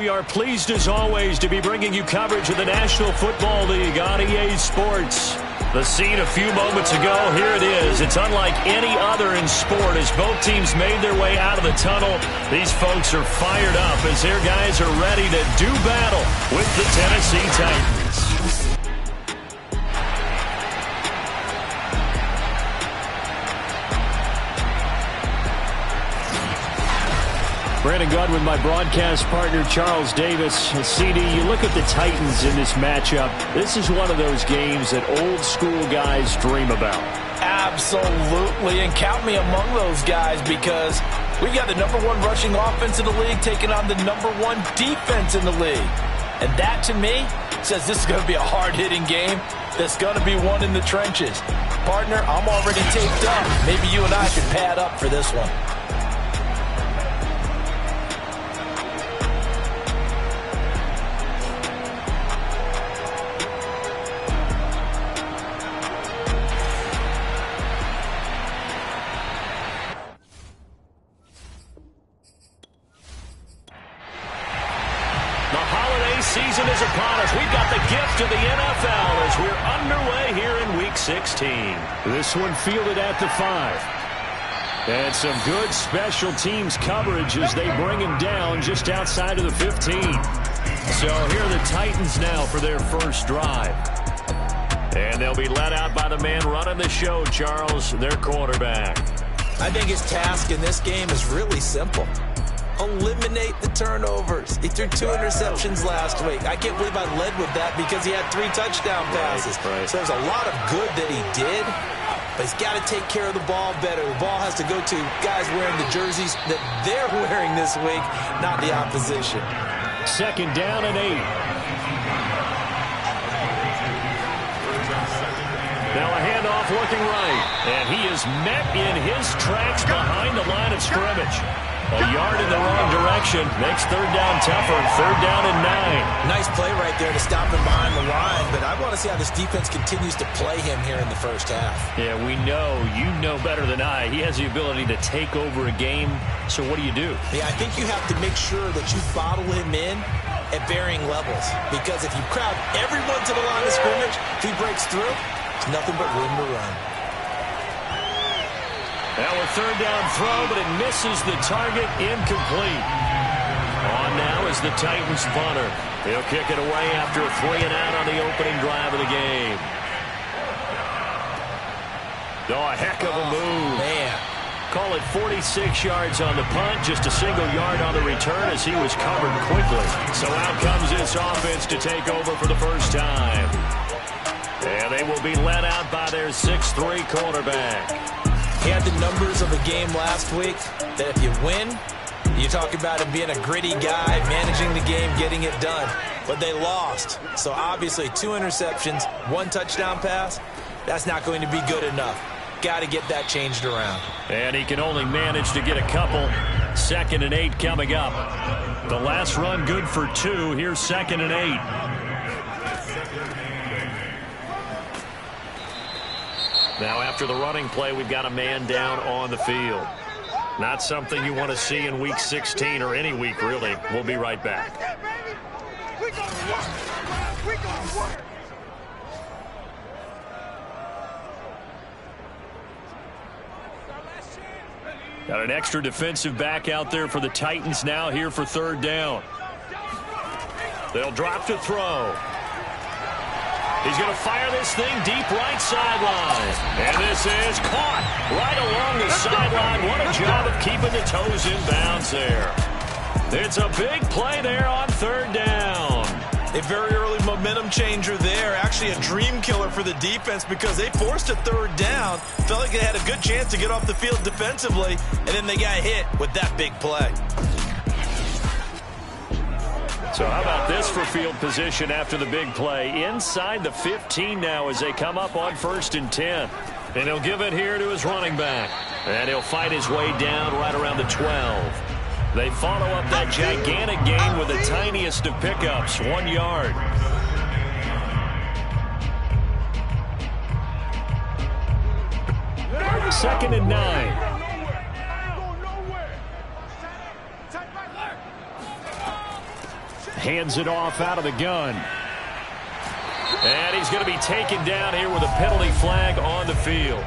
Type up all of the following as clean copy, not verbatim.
we are pleased as always to be bringing you coverage of the National Football League on EA Sports. The scene a few moments ago, here it is. It's unlike any other in sport as both teams made their way out of the tunnel. These folks are fired up as their guys are ready to do battle with the Tennessee Titans. Brandon Goodwin, my broadcast partner, Charles Davis. CD, you look at the Titans in this matchup. This is one of those games that old school guys dream about. Absolutely, and count me among those guys because we got the #1 rushing offense in the league taking on the #1 defense in the league. And that, to me, says this is going to be a hard-hitting game that's going to be won in the trenches. Partner, I'm already taped up. Maybe you and I should pad up for this one. Season is upon us. We've got the gift of the NFL as we're underway here in Week 16. This one fielded at the 5. And some good special teams coverage as they bring him down just outside of the 15. So here are the Titans now for their first drive. And they'll be led out by the man running the show, Charles, their quarterback. I think his task in this game is really simple. Eliminate the turnovers. He threw 2 interceptions last week. I can't believe I led with that because he had 3 touchdown passes. Right. So there's a lot of good that he did, but he's got to take care of the ball better. The ball has to go to guys wearing the jerseys that they're wearing this week, not the opposition. 2nd down and 8. Now a handoff looking right, and he is met in his tracks behind the line of scrimmage. A yard in the wrong direction makes 3rd down tougher. 3rd down and 9. Nice play right there to stop him behind the line, but I want to see how this defense continues to play him here in the first half. Yeah, we know. You know better than I. He has the ability to take over a game, so what do you do? Yeah, I think you have to make sure that you bottle him in at varying levels, because if you crowd everyone to the line of scrimmage, if he breaks through, there's nothing but room to run. Now a 3rd down throw, but it misses the target, incomplete. On now is the Titans punter. He'll kick it away after a 3-and-out on the opening drive of the game. Oh, a heck of a move. Man. Call it 46 yards on the punt, just a single yard on the return as he was covered quickly. So out comes this offense to take over for the first time. And they will be led out by their 6'3" quarterback. He had the numbers of a game last week that if you win, you talk about him being a gritty guy, managing the game, getting it done. But they lost. So obviously 2 interceptions, 1 touchdown pass, that's not going to be good enough. Got to get that changed around. And he can only manage to get a couple. 2nd and 8 coming up. The last run good for 2. Here's 2nd and 8. Now after the running play, we've got a man down on the field. Not something you want to see in Week 16 or any week, really. We'll be right back. Got an extra defensive back out there for the Titans now here for 3rd down. They'll drop to throw. He's going to fire this thing deep right sideline. And this is caught right along the sideline. What a job of keeping the toes in bounds there. It's a big play there on 3rd down. A very early momentum changer there. Actually a dream killer for the defense because they forced a 3rd down. Felt like they had a good chance to get off the field defensively. And then they got hit with that big play. So how about this for field position after the big play? Inside the 15 now as they come up on 1st and 10. And he'll give it here to his running back. And he'll fight his way down right around the 12. They follow up that gigantic gain with the tiniest of pickups, 1 yard. Second and 9. Hands it off out of the gun. And he's going to be taken down here with a penalty flag on the field.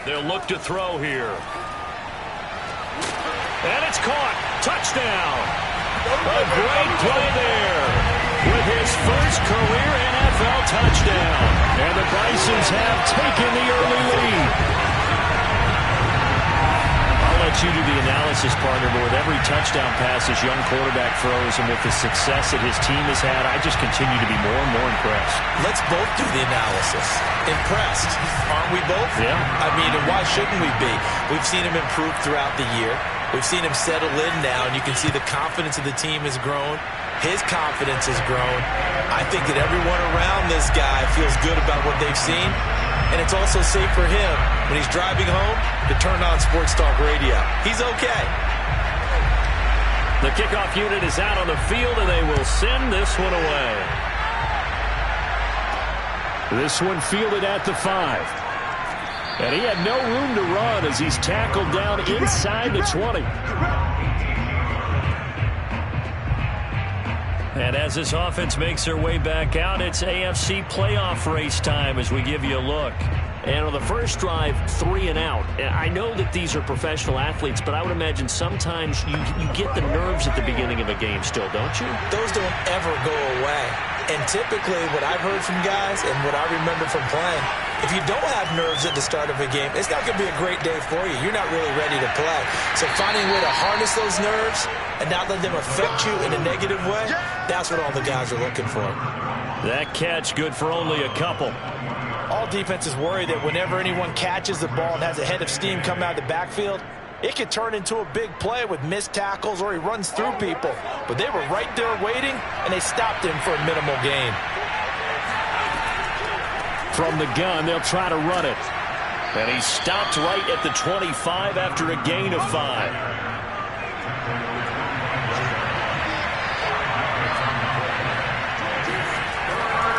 They'll look to throw here. And it's caught. Touchdown. A great play there with his first career NFL touchdown. And the Bisons have taken the early lead. I'll let you do the analysis, partner, but with every touchdown pass this young quarterback throws and with the success that his team has had, I just continue to be more and more impressed. Let's both do the analysis. Impressed. Aren't we both? Yeah. I mean, and why shouldn't we be? We've seen him improve throughout the year. We've seen him settle in now, and you can see the confidence of the team has grown. His confidence has grown. I think that everyone around this guy feels good about what they've seen, and it's also safe for him when he's driving home to turn on Sports Talk Radio. He's okay. The kickoff unit is out on the field, and they will send this one away. This one fielded at the 5. And he had no room to run as he's tackled down inside the 20. And as this offense makes their way back out, it's AFC playoff race time as we give you a look. And on the first drive, 3 and out. I know that these are professional athletes, but I would imagine sometimes you get the nerves at the beginning of a game still, don't you? Those don't ever go away. And typically what I've heard from guys and what I remember from playing, if you don't have nerves at the start of a game, it's not going to be a great day for you. You're not really ready to play. So finding a way to harness those nerves and not let them affect you in a negative way, that's what all the guys are looking for. That catch good for only a couple. All defenses worry that whenever anyone catches the ball and has a head of steam come out of the backfield, it could turn into a big play with missed tackles or he runs through people. But they were right there waiting, and they stopped him for a minimal gain. From the gun, they'll try to run it. And he stopped right at the 25 after a gain of 5.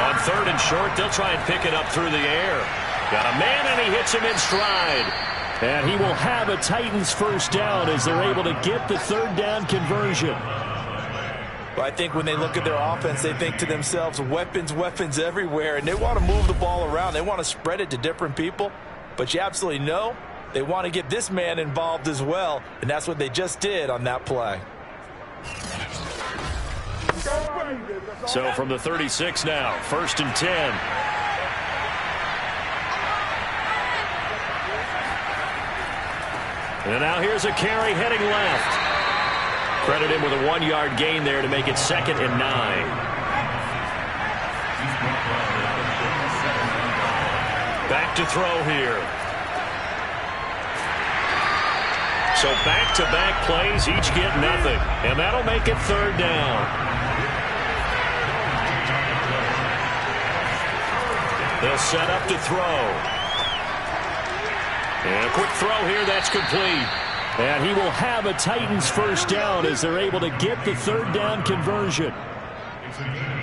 On 3rd and short, they'll try and pick it up through the air. Got a man, and he hits him in stride. And he will have a Titans first down as they're able to get the 3rd down conversion. Well, I think when they look at their offense, they think to themselves, weapons, weapons everywhere, and they want to move the ball around. They want to spread it to different people, but you absolutely know they want to get this man involved as well, and that's what they just did on that play. So from the 36 now, 1st and 10. And now here's a carry heading left. Credit him with a 1-yard gain there to make it 2nd and 9. Back to throw here. So back-to-back plays, each get nothing. And that'll make it 3rd down. They'll set up to throw. And a quick throw here, that's complete. And he will have a Titans first down as they're able to get the 3rd down conversion.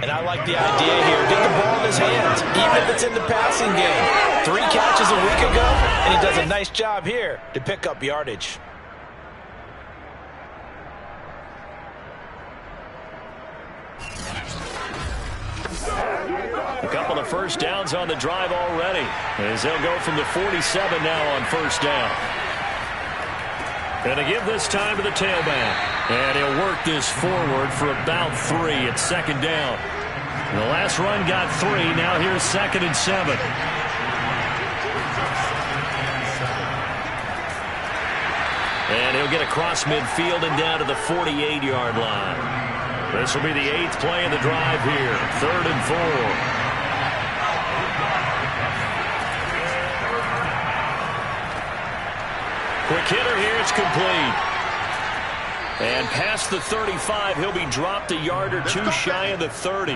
And I like the idea here. Get the ball in his hands, even if it's in the passing game. 3 catches a week ago, and he does a nice job here to pick up yardage. A couple of first downs on the drive already, as they'll go from the 47 now on 1st down. And to give this time to the tailback. And he'll work this forward for about 3 at 2nd down. The last run got 3. Now here's 2nd and 7. And he'll get across midfield and down to the 48-yard line. This will be the 8th play of the drive here. 3rd and 4. Quick hitter here, it's complete. And past the 35, he'll be dropped a yard or 2 shy of the 30.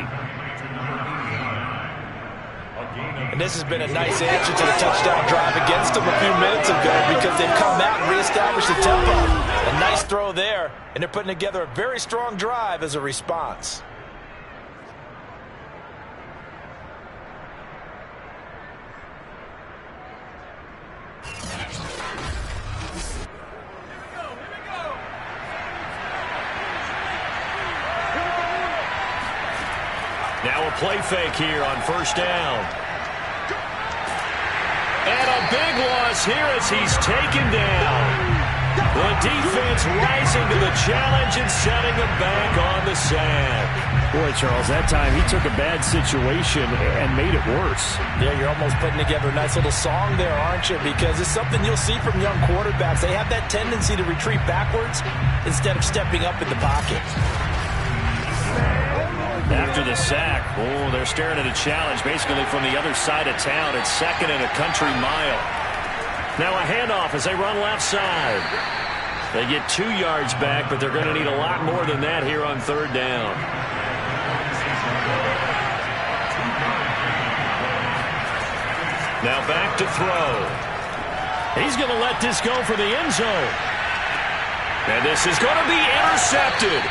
And this has been a nice answer to the touchdown drive against them a few minutes ago because they've come out and reestablished the tempo. A nice throw there, and they're putting together a very strong drive as a response. play fake here on first down. And a big loss here as he's taken down. The defense rising to the challenge and setting him back on the sack. Boy, Charles, that time he took a bad situation and made it worse. Yeah, you're almost putting together a nice little song there, aren't you? Because it's something you'll see from young quarterbacks. They have that tendency to retreat backwards instead of stepping up in the pocket. After the sack, they're staring at a challenge basically from the other side of town. It's second and a country mile. Now a handoff as they run left side. They get 2 yards back, but they're going to need a lot more than that here on third down. Now back to throw. He's going to let this go for the end zone. And this is going to be intercepted.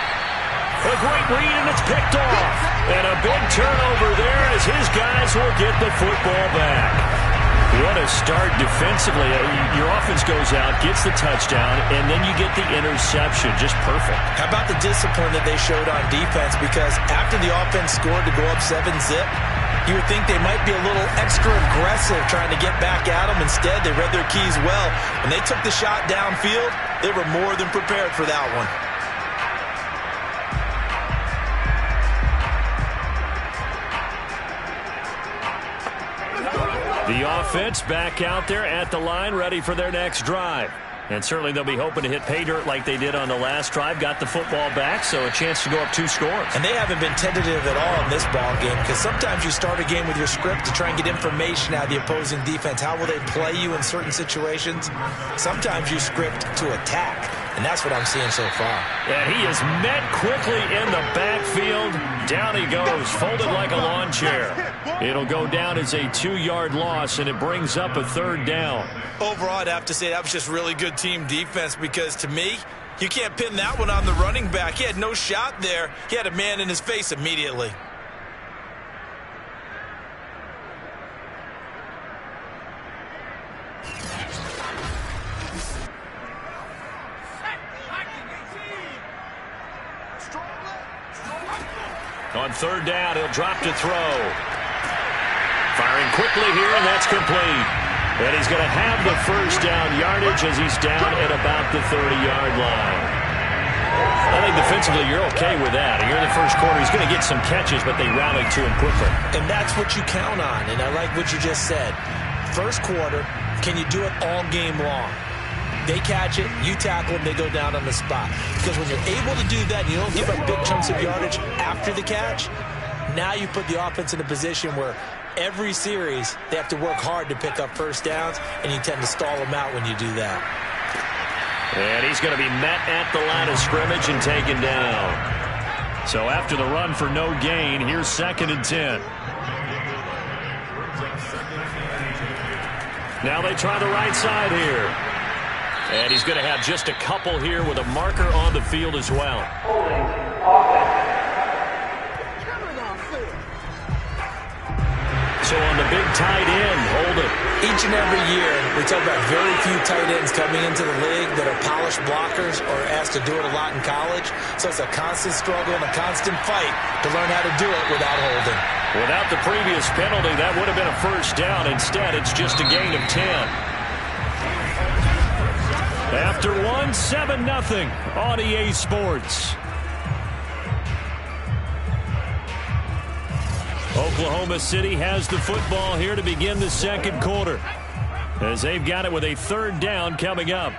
A great read, and it's picked off. And a big turnover there as his guys will get the football back. What a start defensively. Your offense goes out, gets the touchdown, and then you get the interception. Just perfect. How about the discipline that they showed on defense? Because after the offense scored to go up 7-zip, you would think they might be a little extra aggressive trying to get back at them. Instead, they read their keys well. When they took the shot downfield, they were more than prepared for that one. The offense back out there at the line, ready for their next drive. And certainly they'll be hoping to hit pay dirt like they did on the last drive. Got the football back, so a chance to go up 2 scores. And they haven't been tentative at all in this ball game, because sometimes you start a game with your script to try and get information out of the opposing defense. How will they play you in certain situations? Sometimes you script to attack, and that's what I'm seeing so far. And he is met quickly in the backfield. Down he goes, folded like a lawn chair. It'll go down as a 2-yard loss, and it brings up a third down. Overall, I'd have to say that was just really good team defense, because to me, you can't pin that one on the running back. He had no shot there. He had a man in his face immediately. On third down, he'll drop to throw. Firing quickly here, and that's complete. And he's going to have the first down yardage as he's down at about the 30-yard line. I think defensively you're okay with that. Here in the first quarter, he's going to get some catches, but they rallied to him quickly. And that's what you count on, and I like what you just said. First quarter, can you do it all game long? They catch it, you tackle them, they go down on the spot. Because when you're able to do that, you don't give up big chunks of yardage after the catch, now you put the offense in a position where every series they have to work hard to pick up first downs, and you tend to stall them out when you do that. And he's going to be met at the line of scrimmage and taken down. So after the run for no gain, here's 2nd and 10. Now they try the right side here. And he's going to have just a couple here with a marker on the field as well. So on the big tight end, hold it. Each and every year, we talk about very few tight ends coming into the league that are polished blockers or asked to do it a lot in college. So it's a constant struggle and a constant fight to learn how to do it without holding. Without the previous penalty, that would have been a first down. Instead, it's just a gain of 10. After one, 7-0 on EA Sports. Oklahoma City has the football here to begin the second quarter, as they've got it with a third down coming up.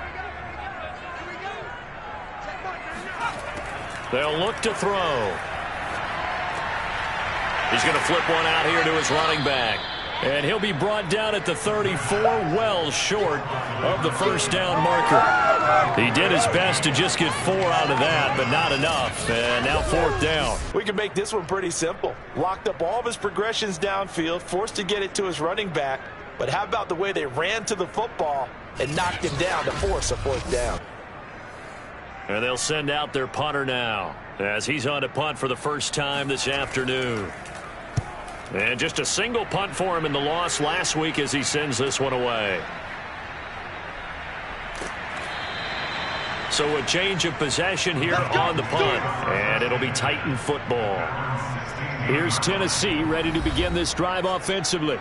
They'll look to throw. He's going to flip one out here to his running back. And he'll be brought down at the 34, well short of the first down marker. He did his best to just get 4 out of that, but not enough. And now 4th down. We can make this one pretty simple. Locked up all of his progressions downfield, forced to get it to his running back. But how about the way they ran to the football and knocked him down to force a 4th down? And they'll send out their punter now, as he's on to punt for the first time this afternoon. And just a single punt for him in the loss last week as he sends this one away. So a change of possession here on the punt. And it'll be Titan football. Here's Tennessee ready to begin this drive offensively.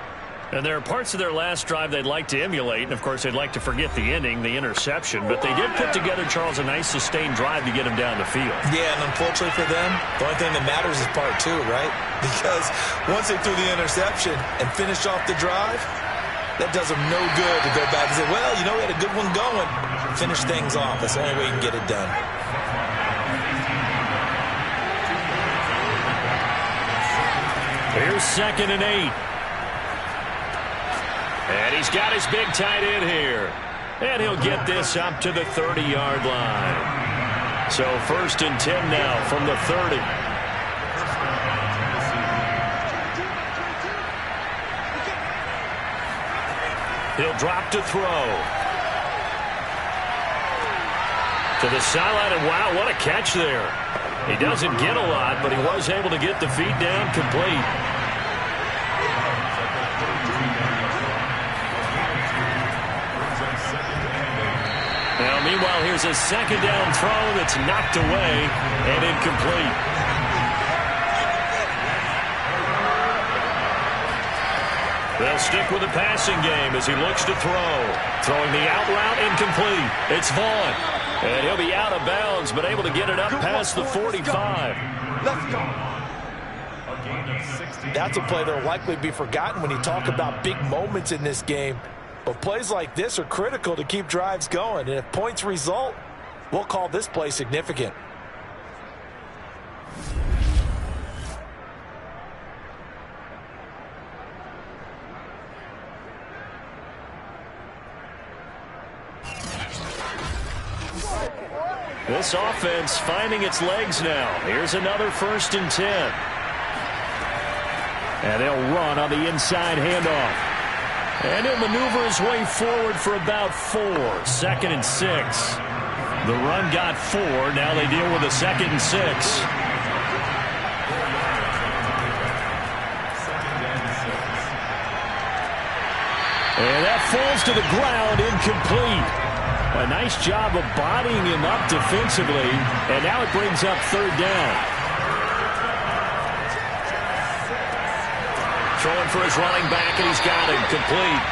And there are parts of their last drive they'd like to emulate, and of course they'd like to forget the ending, the interception, but they did put together, Charles, a nice sustained drive to get him down the field. Yeah, and unfortunately for them, the only thing that matters is part two, right? Because once they threw the interception and finished off the drive, that does them no good to go back and say, well, you know, we had a good one going. Finish things off. That's the only way you can get it done. Here's 2nd and 8. And he's got his big tight end here. And he'll get this up to the 30-yard line. So 1st and 10 now from the 30. He'll drop to throw. To the sideline, and wow, what a catch there. He doesn't get a lot, but he was able to get the feet down complete. Now, meanwhile, here's a 2nd down throw that's knocked away and incomplete. They'll stick with the passing game as he looks to throw. Throwing the out route, incomplete. It's Vaughn. And he'll be out of bounds, but able to get it up past the 45. Let's go. That's a play that will likely be forgotten when you talk about big moments in this game. But plays like this are critical to keep drives going. And if points result, we'll call this play significant. This offense finding its legs now. Here's another 1st and 10. And they'll run on the inside handoff. And he'll maneuver his way forward for about 4. 2nd and 6. The run got 4. Now they deal with a 2nd and 6. And that falls to the ground, incomplete. A nice job of bodying him up defensively, and now it brings up 3rd down. Throwing for his running back, and he's got him complete.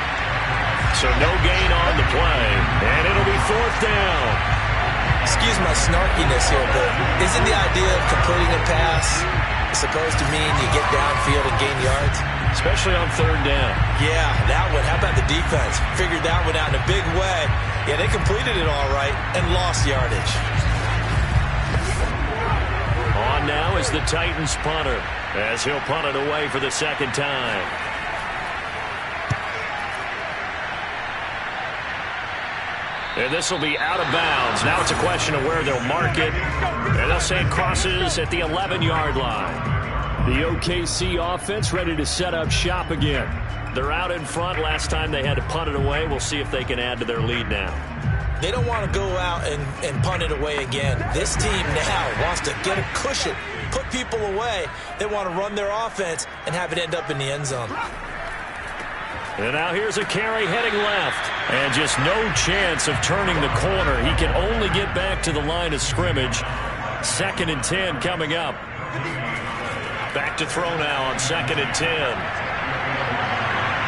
So no gain on the play, and it'll be 4th down. Excuse my snarkiness here, but isn't the idea of completing a pass supposed to mean you get downfield and gain yards? Especially on 3rd down. Yeah, that one. How about the defense? Figured that one out in a big way. Yeah, they completed it all right and lost yardage. On now is the Titans punter as he'll punt it away for the 2nd time. And this will be out of bounds. Now it's a question of where they'll mark it. And they'll say it crosses at the 11-yard line. The OKC offense ready to set up shop again. They're out in front. Last time they had to punt it away. We'll see if they can add to their lead now. They don't want to go out and punt it away again. This team now wants to get a cushion, put people away. They want to run their offense and have it end up in the end zone. And now here's a carry heading left. And just no chance of turning the corner. He can only get back to the line of scrimmage. 2nd and 10 coming up. Back to throw now on 2nd and 10.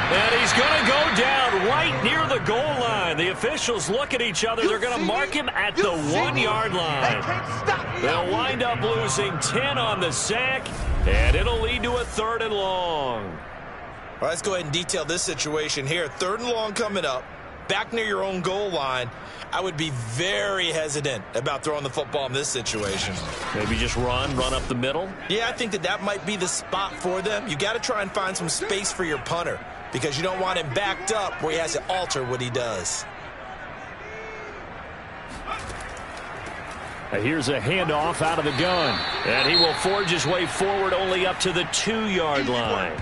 And he's going to go down right near the goal line. The officials look at each other. They're going to mark him at the 1-yard line. They'll wind up losing 10 on the sack, and it'll lead to a 3rd and long. All right, let's go ahead and detail this situation here. 3rd and long coming up, back near your own goal line. I would be very hesitant about throwing the football in this situation. Maybe just run up the middle? Yeah, I think that might be the spot for them. You got to try and find some space for your punter because you don't want him backed up where he has to alter what he does. Here's a handoff out of the gun. And he will forge his way forward only up to the 2-yard line.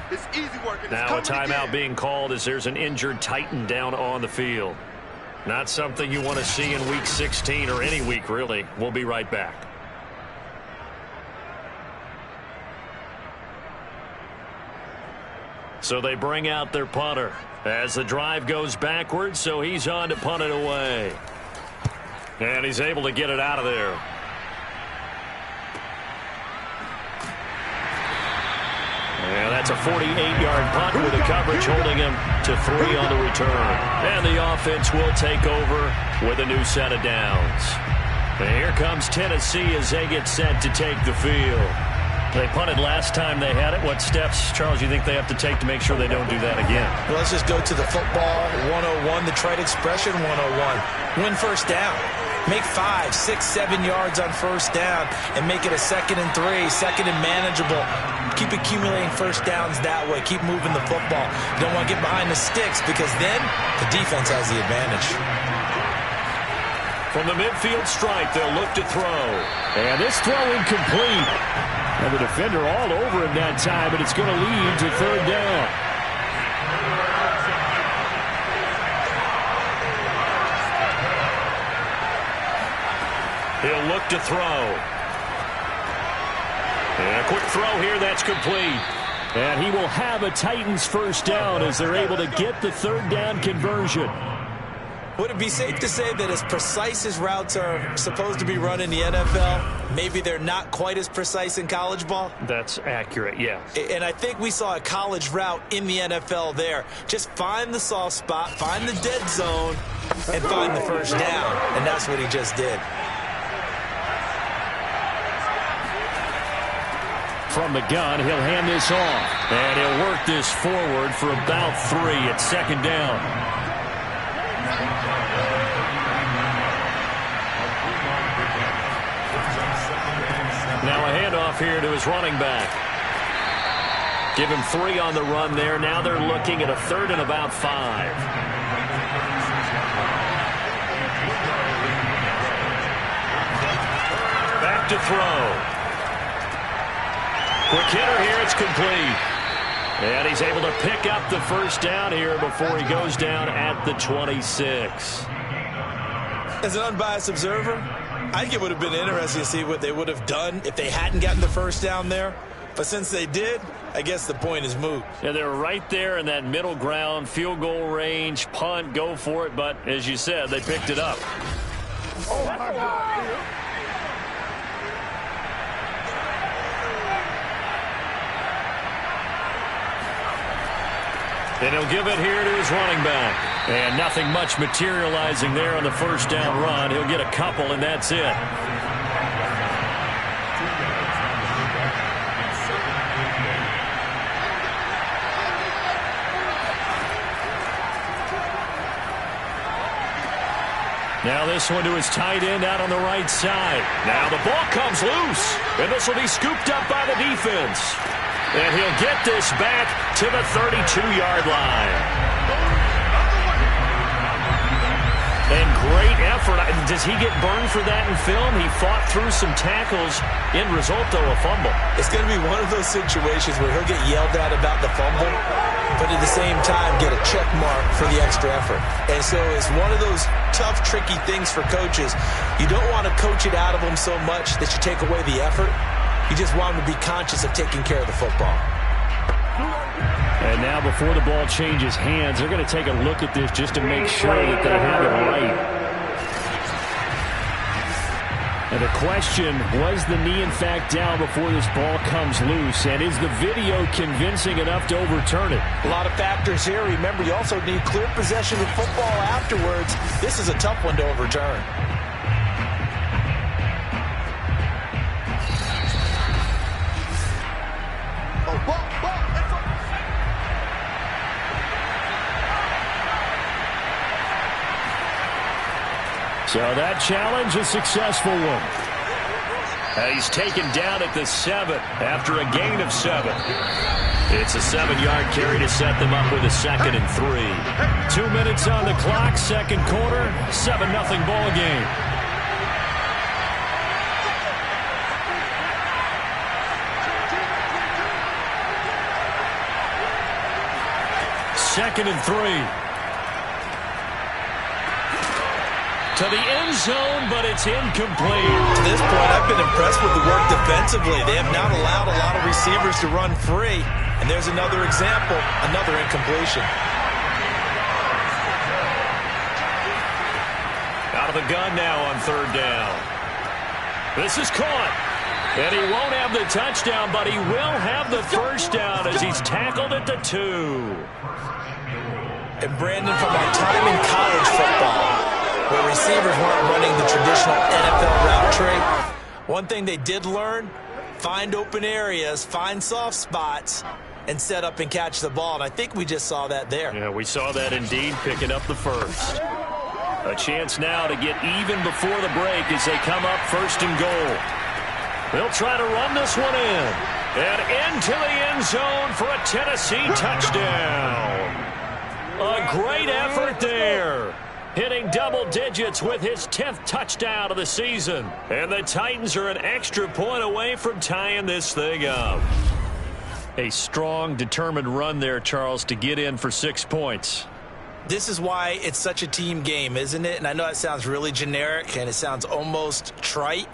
Now a timeout being called as there's an injured Titan down on the field. Not something you want to see in Week 16 or any week, really. We'll be right back. So they bring out their punter as the drive goes backwards, so he's on to punt it away. And he's able to get it out of there. That's a 48-yard punt with the coverage holding him to 3 on the return. And the offense will take over with a new set of downs. And here comes Tennessee as they get set to take the field. They punted last time they had it. What steps, Charles, you think they have to take to make sure they don't do that again? Well, let's just go to the football 101, the trite expression 101. Win first down. Make 5, 6, 7 yards on first down and make it a 2nd and 3, 2nd and manageable. Keep accumulating first downs that way. Keep moving the football. You don't want to get behind the sticks because then the defense has the advantage. From the midfield stripe, they'll look to throw. And this throw incomplete. And the defender all over him that time, but it's going to lead to 3rd down. He'll look to throw. And a quick throw here, that's complete. And he will have a Titans first down as they're able to get the 3rd down conversion. Would it be safe to say that as precise as routes are supposed to be run in the NFL, maybe they're not quite as precise in college ball? That's accurate, yeah. And I think we saw a college route in the NFL there. Just find the soft spot, find the dead zone, and find the first down. And that's what he just did. From the gun, he'll hand this off. And he'll work this forward for about 3 at 2nd down. Now a handoff here to his running back. Give him 3 on the run there. Now they're looking at a 3rd and about 5. Back to throw. Quick hitter here, it's complete. And he's able to pick up the first down here before he goes down at the 26. As an unbiased observer, I think it would have been interesting to see what they would have done if they hadn't gotten the first down there. But since they did, I guess the point is moot. Yeah, they were right there in that middle ground, field goal range, punt, go for it. But as you said, they picked it up. Oh, my God. And he'll give it here to his running back. And nothing much materializing there on the first down run. He'll get a couple, and that's it. Now this one to his tight end out on the right side. Now the ball comes loose, and this will be scooped up by the defense. And he'll get this back to the 32-yard line. And great effort. Does he get burned for that in film? He fought through some tackles. End result, though, a fumble. It's going to be one of those situations where he'll get yelled at about the fumble, but at the same time get a check mark for the extra effort. And so it's one of those tough, tricky things for coaches. You don't want to coach it out of them so much that you take away the effort. You just want them to be conscious of taking care of the football. And now before the ball changes hands, they're going to take a look at this just to make sure that they have it right. And the question, was the knee in fact down before this ball comes loose? And is the video convincing enough to overturn it? A lot of factors here. Remember, you also need clear possession of football afterwards. This is a tough one to overturn. So that challenge, a successful one. He's taken down at the 7 after a gain of 7. It's a 7-yard carry to set them up with a 2nd and 3. 2 minutes on the clock, second quarter, 7-0 ball game. Second and 3. To the end zone, but it's incomplete. To this point, I've been impressed with the work defensively. They have not allowed a lot of receivers to run free. And there's another example, another incompletion. Out of the gun now on 3rd down. This is caught. And he won't have the touchdown, but he will have the first down as he's tackled at the 2. And Brandon, from our time in college football, where receivers weren't running the traditional NFL route tree, one thing they did learn, find open areas, find soft spots, and set up and catch the ball. And I think we just saw that there. Yeah, we saw that indeed, picking up the first. A chance now to get even before the break as they come up 1st and goal. They'll try to run this one in. And into the end zone for a Tennessee touchdown. A great effort there. Hitting double digits with his 10th touchdown of the season. And the Titans are an extra point away from tying this thing up. A strong, determined run there, Charles, to get in for 6 points. This is why it's such a team game, isn't it? And I know it sounds really generic and it sounds almost trite,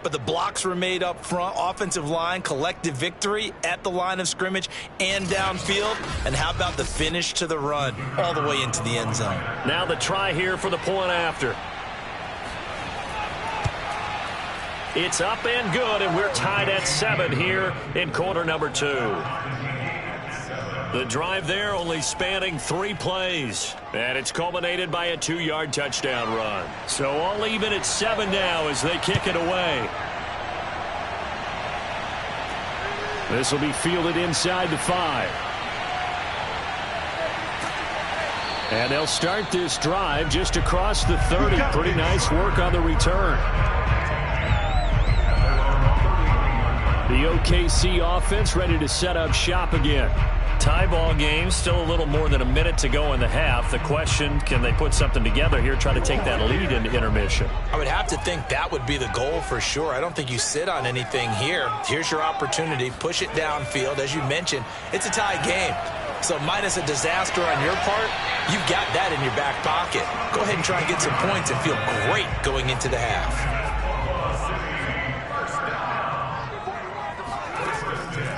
but the blocks were made up front, offensive line, collective victory at the line of scrimmage and downfield. And how about the finish to the run all the way into the end zone? Now the try here for the point after. It's up and good, and we're tied at 7 here in quarter number 2. The drive there only spanning 3 plays. And it's culminated by a 2-yard touchdown run. So all even at 7 now as they kick it away. This will be fielded inside the 5. And they'll start this drive just across the 30. Pretty nice work on the return. The OKC offense ready to set up shop again. Tie ball game, still a little more than a minute to go in the half. The question, can they put something together here, try to take that lead into intermission? I would have to think that would be the goal for sure. I don't think you sit on anything here. Here's your opportunity. Push it downfield. As you mentioned, it's a tie game. So minus a disaster on your part, you've got that in your back pocket. Go ahead and try and get some points and feel great going into the half.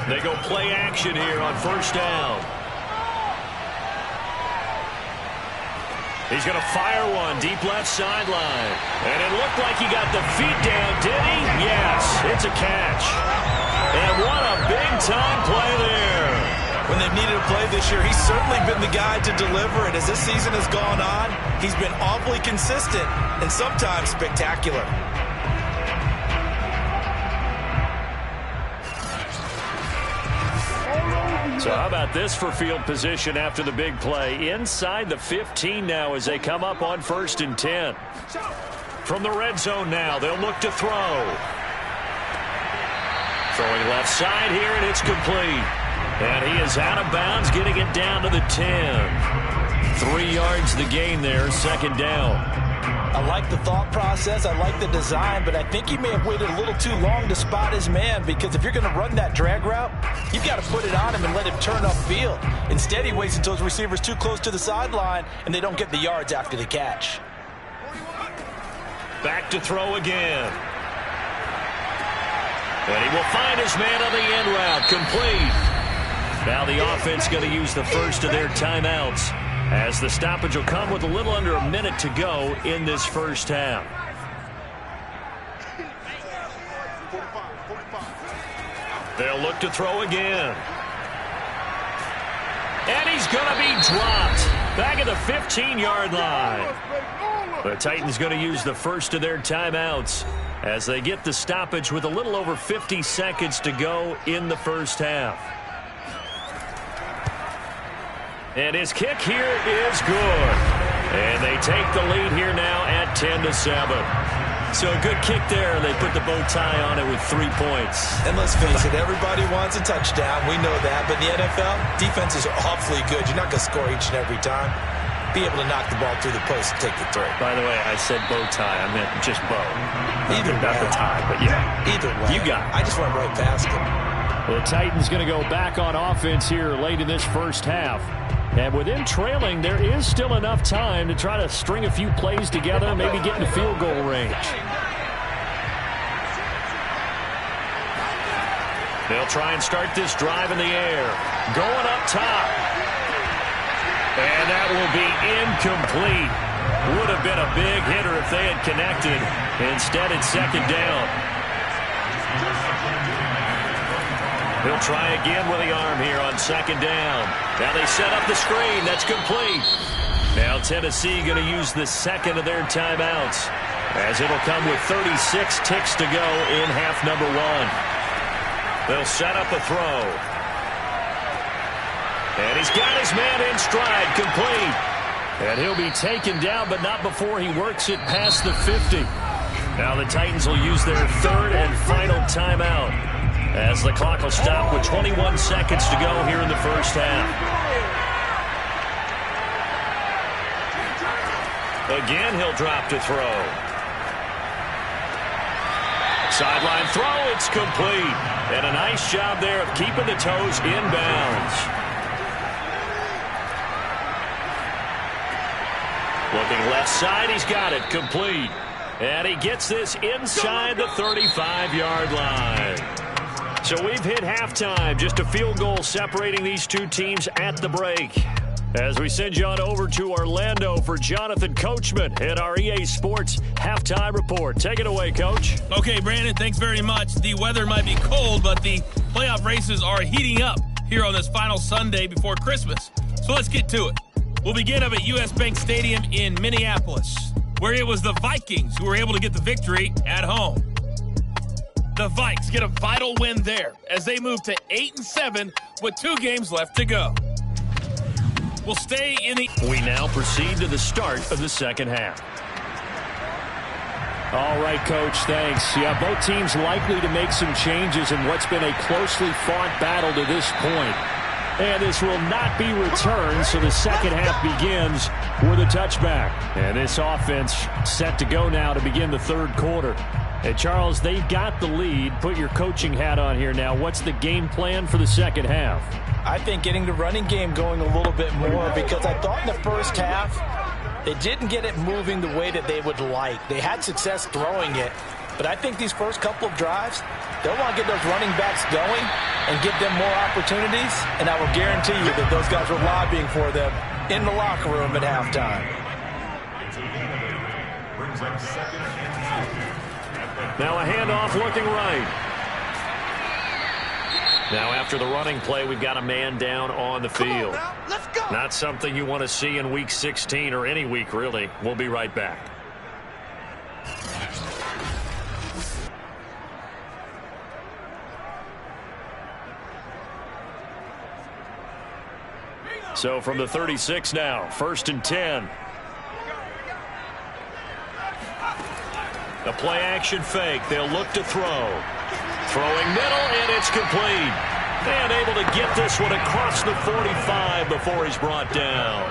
They go play action here on 1st down. He's going to fire one deep left sideline. And it looked like he got the feet down, did he? Yes, it's a catch. And what a big-time play there. When they've needed a play this year, he's certainly been the guy to deliver it. As this season has gone on, he's been awfully consistent and sometimes spectacular. So how about this for field position after the big play? Inside the 15 now as they come up on 1st and 10. From the red zone now, they'll look to throw. Throwing left side here, and it's complete. And he is out of bounds, getting it down to the 10. 3 yards the gain there, 2nd down. I like the thought process. I like the design, but I think he may have waited a little too long to spot his man, because if you're going to run that drag route, you've got to put it on him and let him turn upfield. Instead, he waits until his receiver's too close to the sideline, and they don't get the yards after the catch. Back to throw again. And he will find his man on the end route, complete. Now the offense going to use the first of their timeouts, as the stoppage will come with a little under a minute to go in this first half. They'll look to throw again. And he's going to be dropped back at the 15-yard line. The Titans going to use the first of their timeouts as they get the stoppage with a little over 50 seconds to go in the first half. And his kick here is good. And they take the lead here now at 10-7. So a good kick there. They put the bow tie on it with 3 points. And let's face it, everybody wants a touchdown. We know that. But in the NFL, defenses are awfully good. You're not going to score each and every time. Be able to knock the ball through the post and take the throw. By the way, I said bow tie. I meant just bow. Either not the tie, but yeah. Either way. You got it. I just went right past him. The Titans going to go back on offense here late in this first half. And with them trailing, there is still enough time to try to string a few plays together, maybe get into field goal range. They'll try and start this drive in the air. Going up top. And that will be incomplete. Would have been a big hitter if they had connected. Instead, it's 2nd down. He'll try again with the arm here on second down. Now they set up the screen. That's complete. Now Tennessee going to use the second of their timeouts, as it'll come with 36 ticks to go in half number one. They'll set up a throw. And he's got his man in stride, complete. And he'll be taken down, but not before he works it past the 50. Now the Titans will use their third and final timeout, as the clock will stop with 21 seconds to go here in the first half. Again, he'll drop to throw. Sideline throw, it's complete. And a nice job there of keeping the toes in bounds. Looking left side, he's got it, complete. And he gets this inside the 35-yard line. So we've hit halftime, just a field goal separating these two teams at the break. As we send you on over to Orlando for Jonathan Coachman in our EA Sports Halftime Report. Take it away, Coach. Okay, Brandon, thanks very much. The weather might be cold, but the playoff races are heating up here on this final Sunday before Christmas. So let's get to it. We'll begin up at U.S. Bank Stadium in Minneapolis, where it was the Vikings who were able to get the victory at home. The Vikes get a vital win there as they move to 8-7 with 2 games left to go. We'll stay in the... We now proceed to the start of the second half. All right, Coach, thanks. Yeah, both teams likely to make some changes in what's been a closely fought battle to this point. And this will not be returned, so the second half begins with a touchback. And this offense set to go now to begin the third quarter. And, Charles, they've got the lead. Put your coaching hat on here now. What's the game plan for the second half? I think getting the running game going a little bit more, because I thought in the first half they didn't get it moving the way that they would like. They had success throwing it, but I think these first couple of drives, they'll want to get those running backs going and give them more opportunities, and I will guarantee you that those guys were lobbying for them in the locker room at halftime. Now a handoff looking right. Now after the running play, we've got a man down on the field. Let's go. Not something you want to see in Week 16 or any week, really. We'll be right back. So from the 36 now, 1st and 10. The play action fake. They'll look to throw. Throwing middle, and it's complete. And able to get this one across the 45 before he's brought down.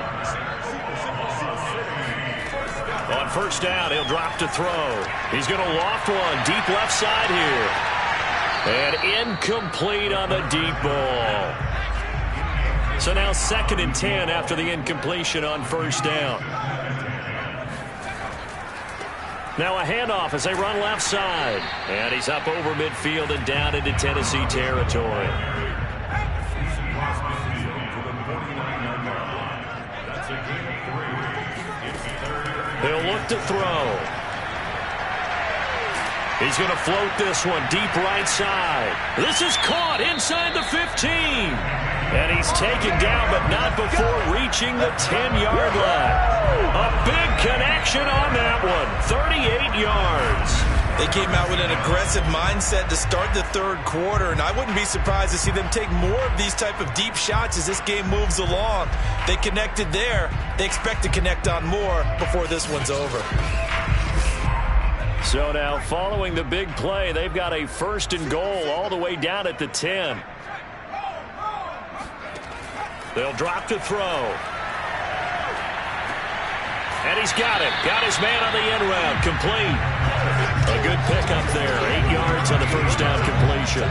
On first down, he'll drop to throw. He's going to loft one deep left side here. And incomplete on the deep ball. So now 2nd and 10 after the incompletion on first down. Now a handoff as they run left side. And he's up over midfield and down into Tennessee territory. He'll look to throw. He's going to float this one deep right side. This is caught inside the 15. And he's taken down, but not before reaching the 10-yard line. A big connection on that one. 38 yards. They came out with an aggressive mindset to start the third quarter, and I wouldn't be surprised to see them take more of these type of deep shots as this game moves along. They connected there. They expect to connect on more before this one's over. So now, following the big play, they've got a 1st and goal all the way down at the 10. They'll drop to throw. And he's got it. Got his man on the end round. Complete. A good pickup there. 8 yards on the first down completion.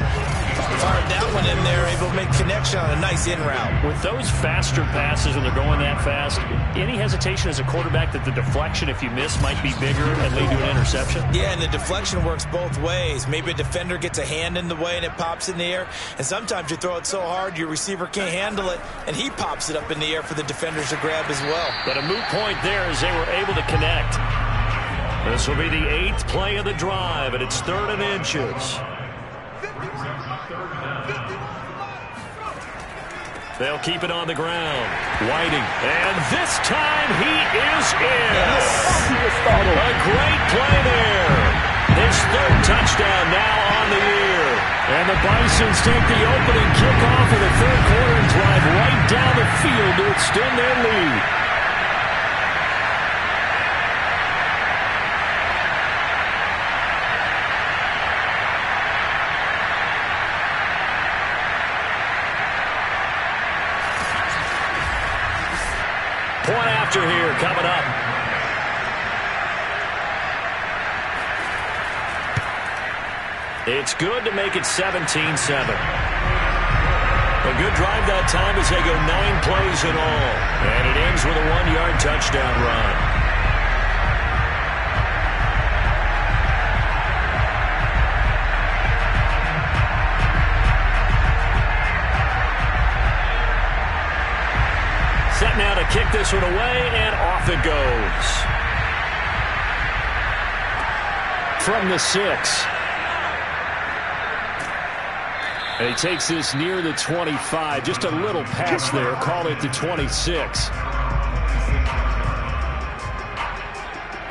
Fired that one in there, able to make connection on a nice in route. With those faster passes when they're going that fast, any hesitation as a quarterback that the deflection, if you miss, might be bigger and lead to an interception? Yeah, and the deflection works both ways. Maybe a defender gets a hand in the way and it pops in the air, and sometimes you throw it so hard your receiver can't handle it, and he pops it up in the air for the defenders to grab as well. But a moot point there as they were able to connect. This will be the 8th play of the drive, and it's 3rd and inches. They'll keep it on the ground. Whiting. And this time he is in. A great play there. His third touchdown now on the year. And the Bisons take the opening kickoff of the third quarter and drive right down the field to extend their lead. Point after here coming up. It's good to make it 17-7. A good drive that time as they go 9 plays in all. And it ends with a 1-yard touchdown run. Set now to kick this one away, and off it goes. From the 6. And he takes this near the 25. Just a little pass there. Call it the 26.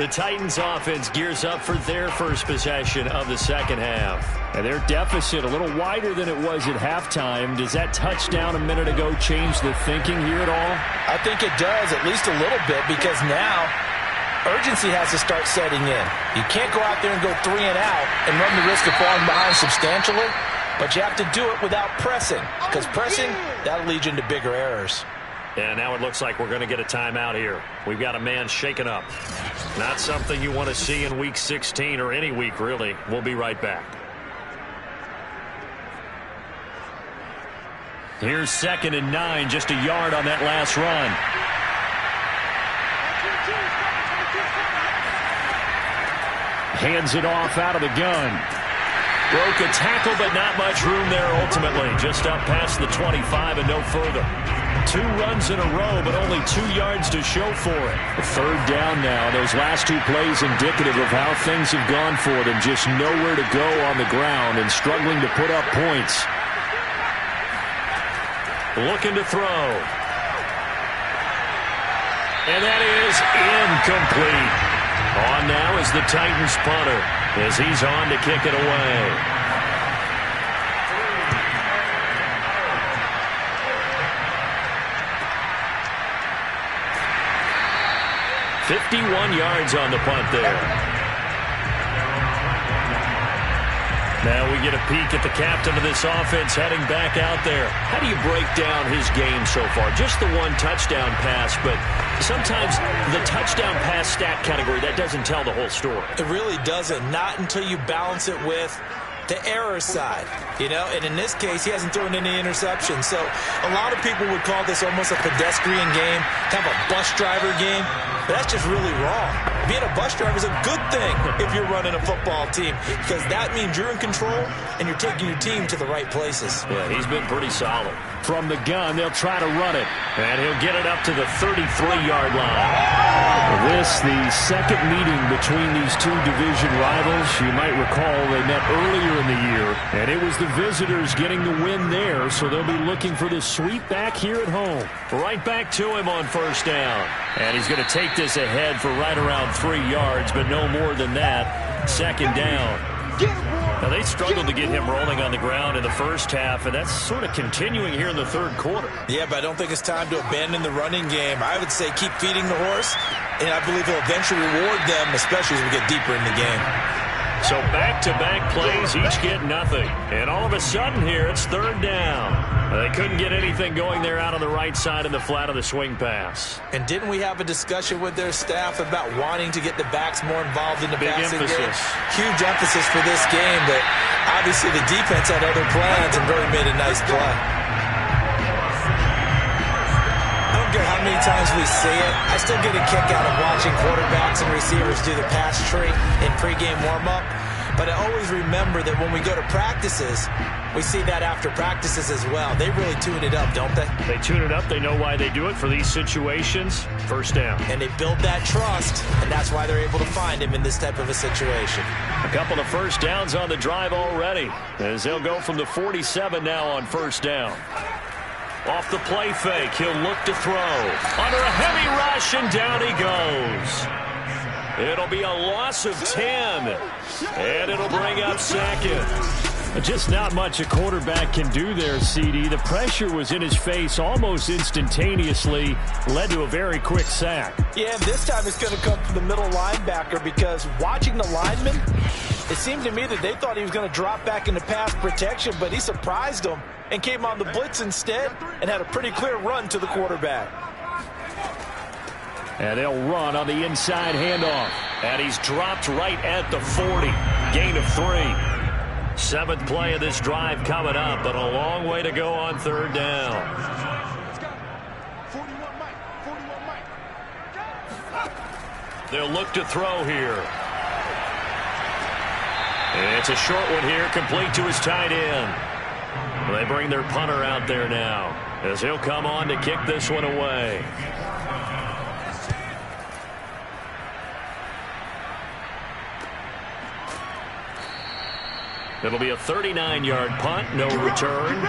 The Titans offense gears up for their first possession of the second half. And their deficit a little wider than it was at halftime. Does that touchdown a minute ago change the thinking here at all? I think it does, at least a little bit, because now urgency has to start setting in. You can't go out there and go 3 and out and run the risk of falling behind substantially. But you have to do it without pressing, because pressing, that'll lead you into bigger errors. And now it looks like we're going to get a timeout here. We've got a man shaken up. Not something you want to see in Week 16 or any week, really. We'll be right back. Here's 2nd and 9, just a yard on that last run. Hands it off out of the gun. Broke a tackle, but not much room there ultimately. Just up past the 25 and no further. 2 runs in a row, but only 2 yards to show for it. Third down now. Those last 2 plays indicative of how things have gone for them. Just nowhere to go on the ground and struggling to put up points. Looking to throw. And that is incomplete. On now is the Titans punter as he's on to kick it away. "51 yards on the punt there. Now we get a peek at the captain of this offense heading back out there. How do you break down his game so far? Just the 1 touchdown pass, but sometimes the touchdown pass stat category, that doesn't tell the whole story. It really doesn't. Not until you balance it with the error side, you know, and in this case, he hasn't thrown any interceptions. So a lot of people would call this almost a pedestrian game, kind of a bus driver game, but that's just really wrong. Being a bus driver is a good thing if you're running a football team, because that means you're in control and you're taking your team to the right places. Yeah, he's been pretty solid. From the gun, they'll try to run it. And he'll get it up to the 33-yard line. This, the second meeting between these 2 division rivals. You might recall they met earlier in the year, and it was the visitors getting the win there, so they'll be looking for the sweep back here at home. Right back to him on first down. And he's going to take this ahead for right around 3 yards, but no more than that. 2nd down. Now, they struggled to get him rolling on the ground in the first half, and that's sort of continuing here in the third quarter. Yeah, but I don't think it's time to abandon the running game. I would say keep feeding the horse, and I believe he'll eventually reward them, especially as we get deeper in the game. So back-to-back plays, each get nothing. And all of a sudden here, it's 3rd down. They couldn't get anything going there out on the right side in the flat of the swing pass. And didn't we have a discussion with their staff about wanting to get the backs more involved in the passing game? Huge emphasis for this game, but obviously the defense had other plans and really made a nice play. I don't care how many times we see it, I still get a kick out of watching quarterbacks and receivers do the pass tree in pregame warm-up. But I always remember that when we go to practices, we see that after practices as well. They really tune it up, don't they? They tune it up. They know why they do it for these situations. First down. And they build that trust, and that's why they're able to find him in this type of a situation. A couple of first downs on the drive already, as they'll go from the 47 now on first down. Off the play fake, he'll look to throw. Under a heavy rush, and down he goes. It'll be a loss of 10, and it'll bring up second. Just not much a quarterback can do there, CD. The pressure was in his face almost instantaneously, led to a very quick sack. Yeah, this time it's going to come from the middle linebacker because watching the lineman, it seemed to me that they thought he was going to drop back into pass protection, but he surprised them and came on the blitz instead and had a pretty clear run to the quarterback. And they'll run on the inside handoff. And he's dropped right at the 40. Gain of 3. 7th play of this drive coming up, but a long way to go on 3rd down. They'll look to throw here. It's a short one here, complete to his tight end. They bring their punter out there now, as he'll come on to kick this one away. It'll be a 39-yard punt, no return.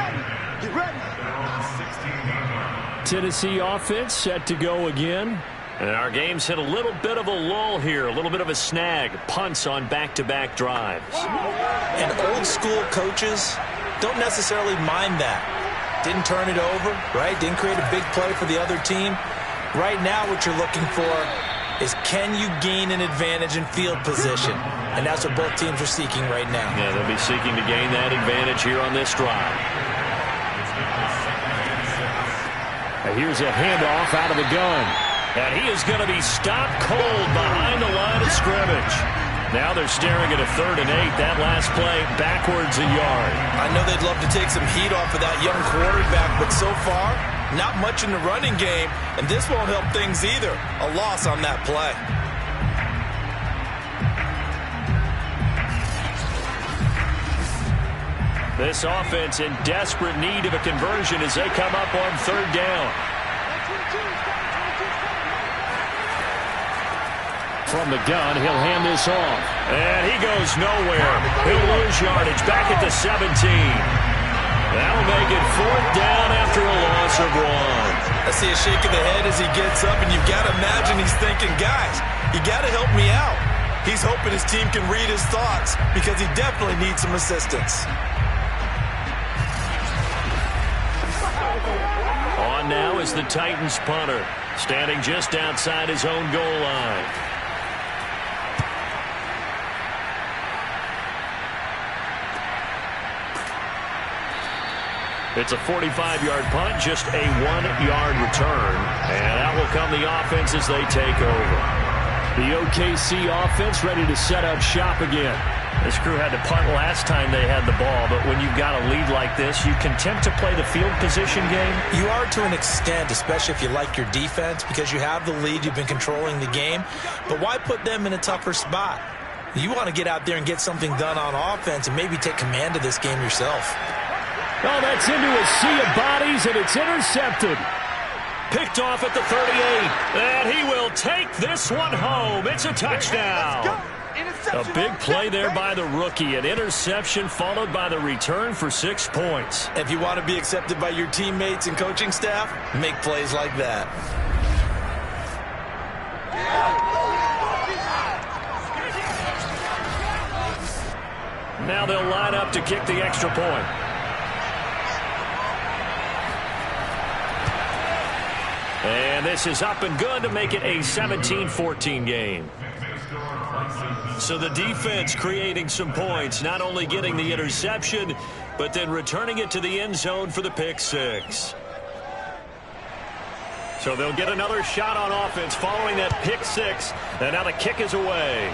Tennessee offense set to go again. And our game's hit a little bit of a lull here, a little bit of a snag. Punts on back-to-back drives. And old-school coaches don't necessarily mind that. Didn't turn it over, right? Didn't create a big play for the other team. Right now what you're looking for is can you gain an advantage in field position? And that's what both teams are seeking right now. Yeah, they'll be seeking to gain that advantage here on this drive. Here's a handoff out of the gun. And he is going to be stopped cold behind the line of scrimmage. Now they're staring at a 3rd and 8. That last play backwards a yard. I know they'd love to take some heat off of that young quarterback, but so far, not much in the running game, and this won't help things either. A loss on that play. This offense in desperate need of a conversion as they come up on 3rd down. From the gun, he'll hand this off. And he goes nowhere. He'll lose yardage back at the 17. That'll make it 4th down after a loss of 1. I see a shake of the head as he gets up, and you've got to imagine he's thinking, guys, you got to help me out. He's hoping his team can read his thoughts because he definitely needs some assistance. On now is the Titans punter, standing just outside his own goal line. It's a 45-yard punt, just a 1-yard return. And out will come the offense as they take over. The OKC offense ready to set up shop again. This crew had to punt last time they had the ball, but when you've got a lead like this, you content to play the field position game? You are to an extent, especially if you like your defense, because you have the lead, you've been controlling the game. But why put them in a tougher spot? You want to get out there and get something done on offense and maybe take command of this game yourself. Oh, that's into a sea of bodies, and it's intercepted. Picked off at the 38, and he will take this one home. It's a touchdown. A big play there by the rookie. An interception followed by the return for 6 points. If you want to be accepted by your teammates and coaching staff, make plays like that. Now they'll line up to kick the extra point. And this is up and good to make it a 17-14 game. So the defense creating some points, not only getting the interception, but then returning it to the end zone for the pick 6. So they'll get another shot on offense following that pick 6, and now the kick is away.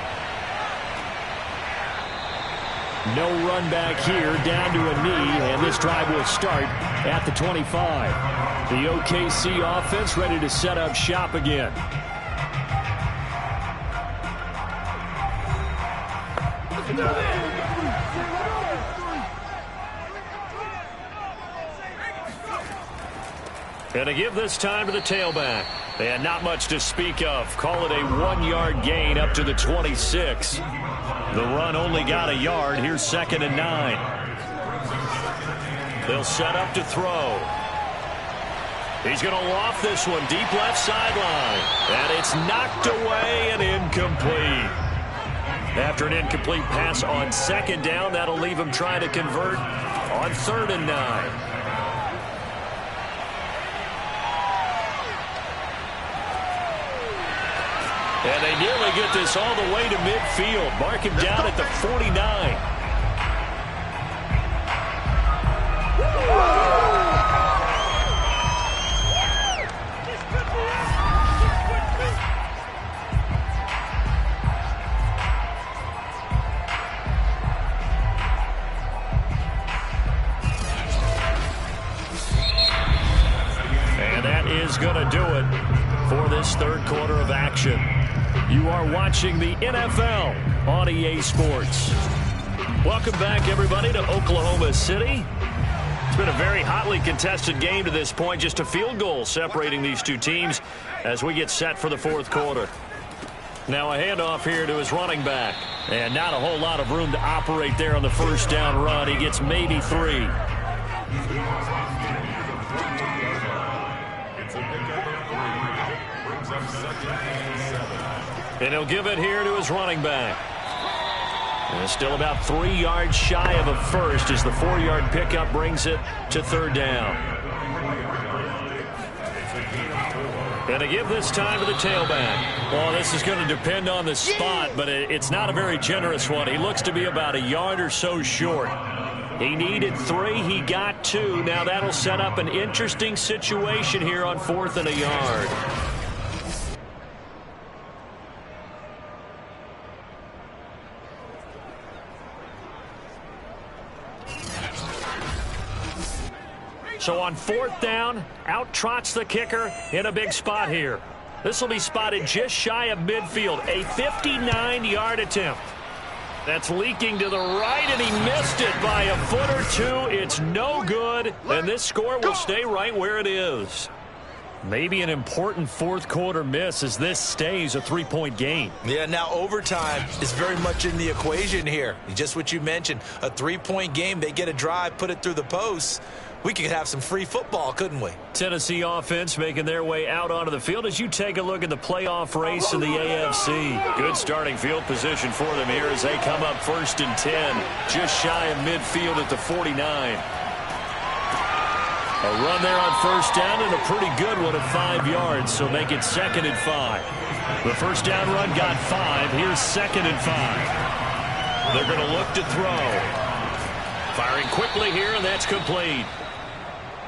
No run back here, down to a knee, and this drive will start at the 25. The OKC offense ready to set up shop again. And to give this time to the tailback. They had not much to speak of. Call it a 1-yard gain up to the 26. The run only got a yard. Here's 2nd and 9. They'll set up to throw. He's going to loft this one deep left sideline. And it's knocked away and incomplete. After an incomplete pass on second down, that'll leave him trying to convert on 3rd and 9. And they nearly get this all the way to midfield. Mark him down at the 49. And that is going to do it for this 3rd quarter of action. You are watching the NFL on EA Sports. Welcome back, everybody, to Oklahoma City. It's been a very hotly contested game to this point. Just a field goal separating these two teams as we get set for the 4th quarter. Now a handoff here to his running back. And not a whole lot of room to operate there on the 1st down run. He gets maybe 3. And he'll give it here to his running back. And it's still about 3 yards shy of a first as the 4-yard pickup brings it to 3rd down. And to give this time to the tailback. Well, this is going to depend on the spot, but it's not a very generous one. He looks to be about a yard or so short. He needed 3. He got 2. Now that'll set up an interesting situation here on 4th and a yard. So on 4th down, out trots the kicker in a big spot here. This will be spotted just shy of midfield. A 59-yard attempt. That's leaking to the right, and he missed it by a foot or 2. It's no good, and this score will stay right where it is. Maybe an important 4th quarter miss as this stays a 3-point game. Yeah, now overtime is very much in the equation here. Just what you mentioned, a 3-point game. They get a drive, put it through the posts. We could have some free football, couldn't we? Tennessee offense making their way out onto the field as you take a look at the playoff race in the AFC. Good starting field position for them here as they come up 1st and 10, just shy of midfield at the 49. A run there on 1st down and a pretty good one at 5 yards, so make it 2nd and 5. The 1st down run got 5. Here's 2nd and 5. They're going to look to throw. Firing quickly here, and that's complete.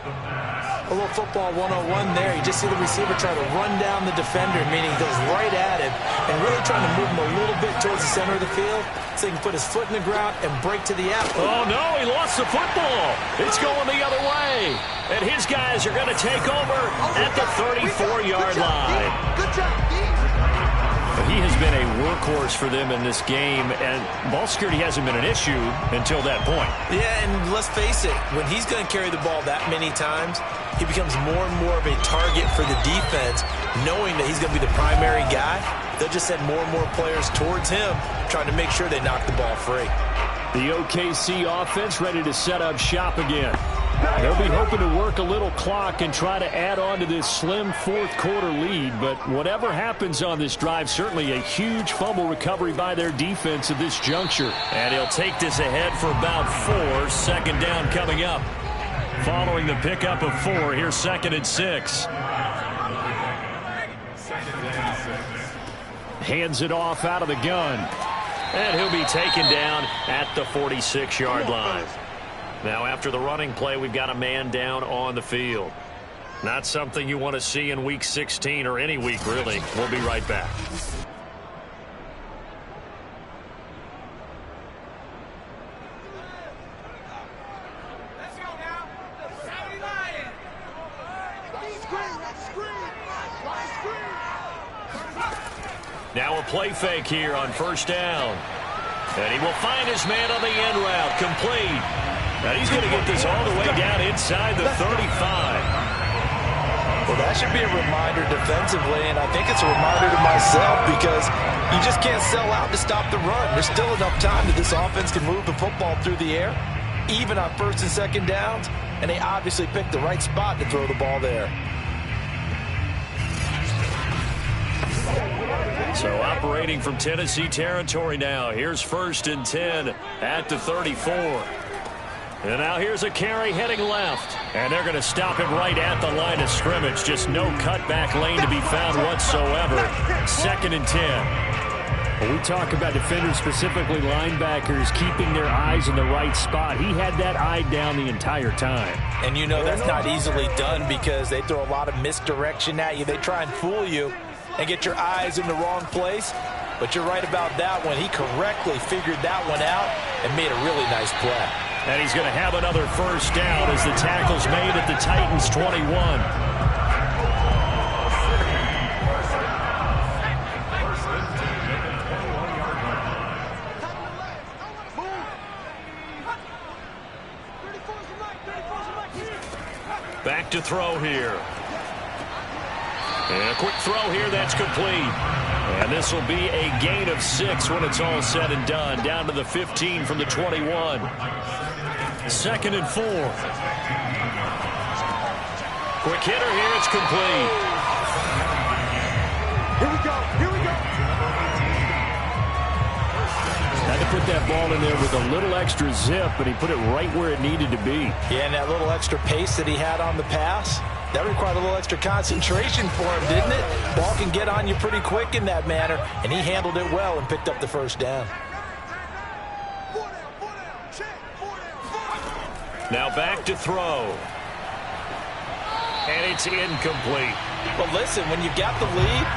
A little football 101 there. You just see the receiver try to run down the defender, meaning he goes right at him and really trying to move him a little bit towards the center of the field so he can put his foot in the ground and break to the athlete. Oh, no, he lost the football. It's going the other way. And his guys are going to take over at the 34-yard line. Good job, D. He has been a workhorse for them in this game, and ball security hasn't been an issue until that point. Yeah, and let's face it, when he's going to carry the ball that many times, he becomes more and more of a target for the defense, knowing that he's going to be the primary guy. They'll just send more and more players towards him, trying to make sure they knock the ball free. The OKC offense ready to set up shop again. They'll be hoping to work a little clock and try to add on to this slim 4th quarter lead, but whatever happens on this drive, certainly a huge fumble recovery by their defense at this juncture. And he'll take this ahead for about 4. 2nd down coming up. Following the pickup of 4, here's 2nd and 6. Hands it off out of the gun. And he'll be taken down at the 46-yard line. Now, after the running play, we've got a man down on the field. Not something you want to see in Week 16 or any week, really. We'll be right back. Let's go now. Saudi Lion. Now a play fake here on 1st down. And he will find his man on the end route. Complete. And he's going to get this all the way down inside the 35. Well, that should be a reminder defensively, and I think it's a reminder to myself because you just can't sell out to stop the run. There's still enough time that this offense can move the football through the air, even on 1st and 2nd downs, and they obviously picked the right spot to throw the ball there. So operating from Tennessee territory now. Here's 1st and 10 at the 34. And now here's a carry heading left. And they're going to stop him right at the line of scrimmage. Just no cutback lane to be found whatsoever. 2nd and 10. When we talk about defenders, specifically linebackers, keeping their eyes in the right spot. He had that eye down the entire time. And you know that's not easily done because they throw a lot of misdirection at you. They try and fool you and get your eyes in the wrong place. But you're right about that one. He correctly figured that one out and made a really nice play. And he's going to have another 1st down as the tackle's made at the Titans' 21. Back to throw here. And a quick throw here, that's complete. And this will be a gain of 6 when it's all said and done. Down to the 15 from the 21. 2nd and 4. Quick hitter here, it's complete. Here we go. Here we go. Had to put that ball in there with a little extra zip, but he put it right where it needed to be. Yeah, and that little extra pace that he had on the pass, that required a little extra concentration for him, didn't it? Ball can get on you pretty quick in that manner, and he handled it well and picked up the 1st down. Now back to throw. And it's incomplete. But listen, when you've got the lead,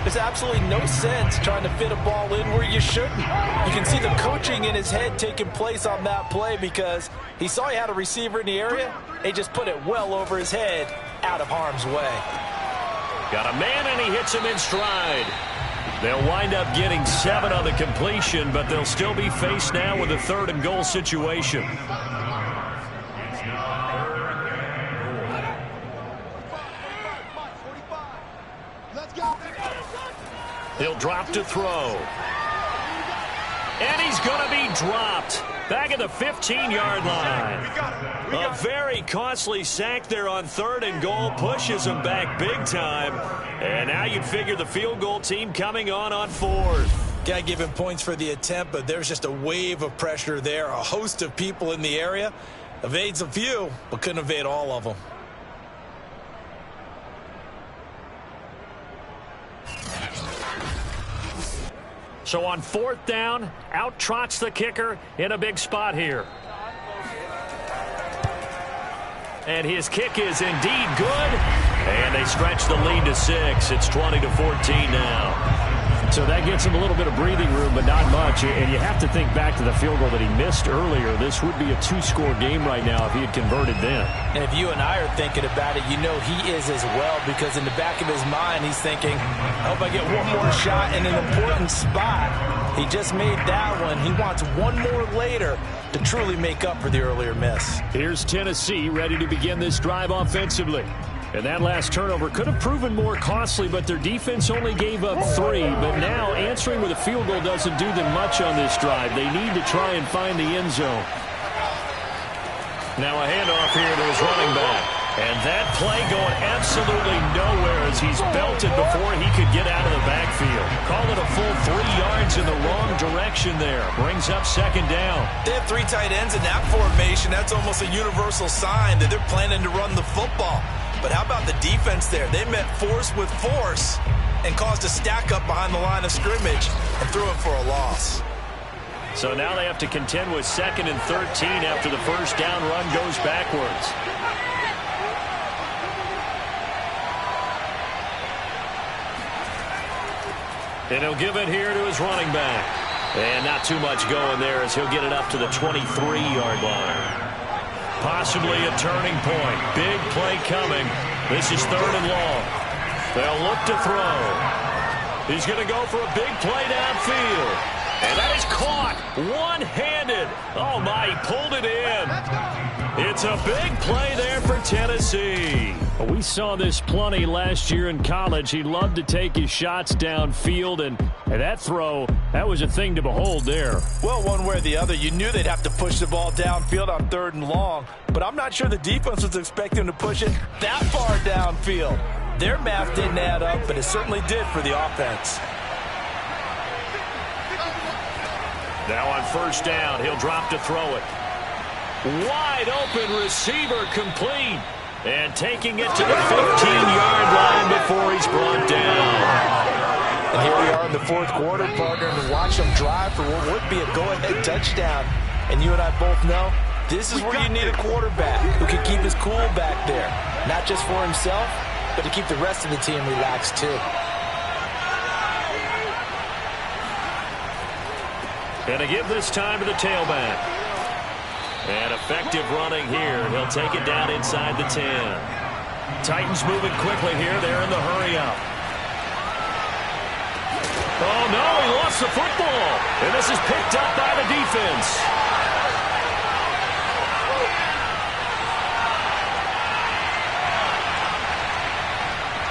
there's absolutely no sense trying to fit a ball in where you shouldn't. You can see the coaching in his head taking place on that play because he saw he had a receiver in the area. He just put it well over his head, out of harm's way. Got a man, and he hits him in stride. They'll wind up getting 7 on the completion, but they'll still be faced now with a 3rd and goal situation. He'll drop to throw. And he's going to be dropped back at the 15-yard line. A very costly sack there on 3rd and goal pushes him back big time. And now you'd figure the field goal team coming on 4th. Got to give him points for the attempt, but there's just a wave of pressure there. A host of people in the area. Evades a few, but couldn't evade all of them. So on 4th down, out trots the kicker in a big spot here. And his kick is indeed good. And they stretch the lead to 6. It's 20-14 now. So that gets him a little bit of breathing room, but not much. And you have to think back to the field goal that he missed earlier. This would be a 2-score game right now if he had converted then. And if you and I are thinking about it, you know he is as well, because in the back of his mind, he's thinking, I hope I get one more shot in an important spot. He just made that one. He wants one more later to truly make up for the earlier miss. Here's Tennessee ready to begin this drive offensively. And that last turnover could have proven more costly, but their defense only gave up 3. But now answering with a field goal doesn't do them much on this drive. They need to try and find the end zone. Now a handoff here to his running back. And that play going absolutely nowhere as he's belted before he could get out of the backfield. Call it a full 3 yards in the wrong direction there. Brings up 2nd down. They have 3 tight ends in that formation. That's almost a universal sign that they're planning to run the football. But how about the defense there? They met force with force and caused a stack up behind the line of scrimmage and threw it for a loss. So now they have to contend with 2nd and 13 after the 1st down run goes backwards. And he'll give it here to his running back. And not too much going there as he'll get it up to the 23-yard line. Possibly a turning point. Big play coming. This is 3rd and long. They'll look to throw. He's going to go for a big play downfield. And that is caught one-handed. Oh, my, he pulled it in. It's a big play there for Tennessee. We saw this plenty last year in college. He loved to take his shots downfield, and that throw, that was a thing to behold there. Well, one way or the other, you knew they'd have to push the ball downfield on 3rd and long, but I'm not sure the defense was expecting to push it that far downfield. Their math didn't add up, but it certainly did for the offense. Now on first down, he'll drop to throw it. Wide open receiver complete. And taking it to the 15-yard line before he's brought down. And here we are in the fourth quarter, partner, and watch him drive for what would be a go-ahead touchdown. And you and I both know this is where you need a quarterback who can keep his cool back there. Not just for himself, but to keep the rest of the team relaxed too. And to give this time to the tailback. And effective running here. He'll take it down inside the 10. Titans moving quickly here. They're in the hurry-up. Oh, no, he lost the football. And this is picked up by the defense.